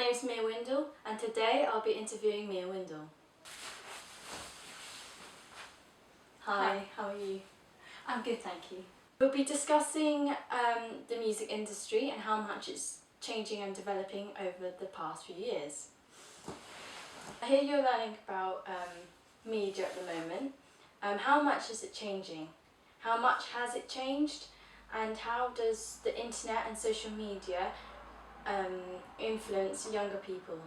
name's Mia Windle, and today I'll be interviewing Mia Windle. Hi, how are you? I'm good, thank you. We'll be discussing the music industry and how much it's changing and developing over the past few years. I hear you're learning about media at the moment. How much is it changing? How much has it changed? And how does the internet and social media influence younger people?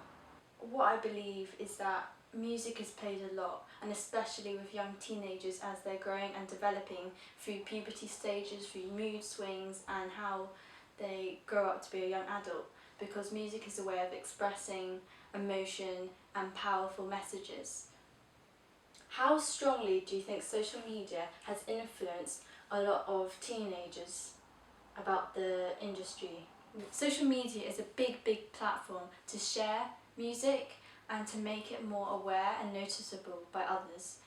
What I believe is that music has played a lot, and especially with young teenagers as they're growing and developing through puberty stages, through mood swings, and how they grow up to be a young adult, because music is a way of expressing emotion and powerful messages. How strongly do you think social media has influenced a lot of teenagers about the industry? Social media is a big platform to share music and to make it more aware and noticeable by others.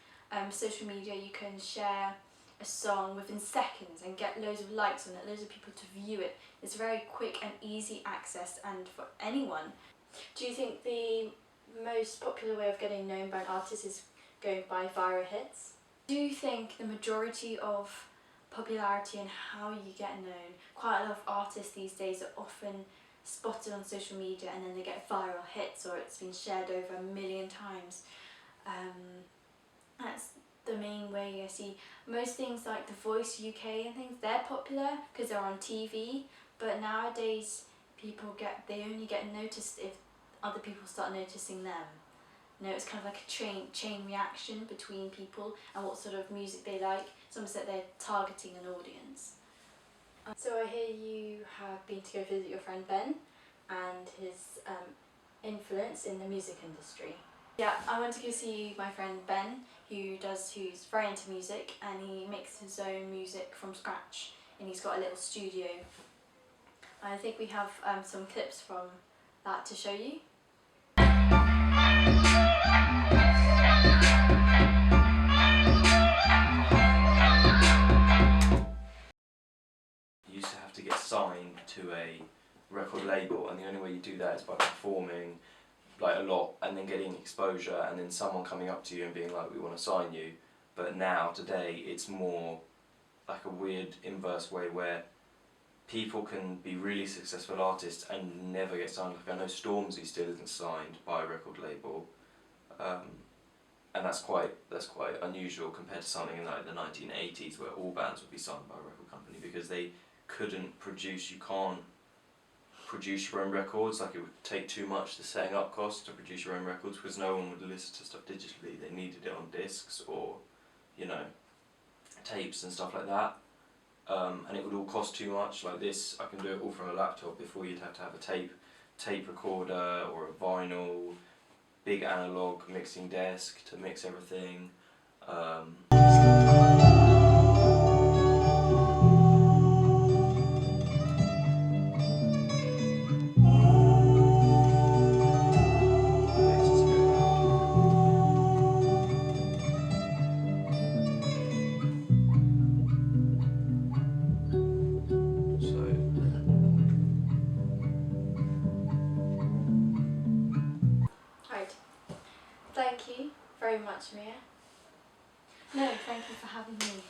Social media, you can share a song within seconds and get loads of likes on it, loads of people to view it. It's very quick and easy access, and for anyone. Do you think the most popular way of getting known by an artist is going by viral hits? Do you think the majority of popularity and how you get known, quite a lot of artists these days are often spotted on social media and then they get viral hits, or it's been shared over 1 million times? That's the main way I see most things like The Voice UK and things. They're popular because they're on TV, but nowadays they only get noticed if other people start noticing them. You know, it's kind of like a chain reaction between people and what sort of music they like. It's almost like they're targeting an audience. So I hear you have been to go visit your friend Ben and his influence in the music industry. Yeah, I went to go see my friend Ben, who's very into music, and he makes his own music from scratch, and he's got a little studio. I think we have some clips from that to show you. You used to have to get signed to a record label, and the only way you do that is by performing like a lot and then getting exposure, and then someone coming up to you and being like, we want to sign you. But now, today, it's more like a weird inverse way where people can be really successful artists and never get signed. Like, I know Stormzy still isn't signed by a record label, and that's quite unusual compared to something in like the 1980s where all bands would be signed by a record company, because they couldn't produce. You can't produce your own records. Like, it would take too much, the setting up cost to produce your own records, because no one would listen to stuff digitally. They needed it on discs or, you know, tapes and stuff like that. And it would all cost too much. Like this, I can do it all from a laptop. Before, you'd have to have a tape recorder or a vinyl, big analog mixing desk to mix everything. Right. Thank you very much, Mia. No, thank you for having me.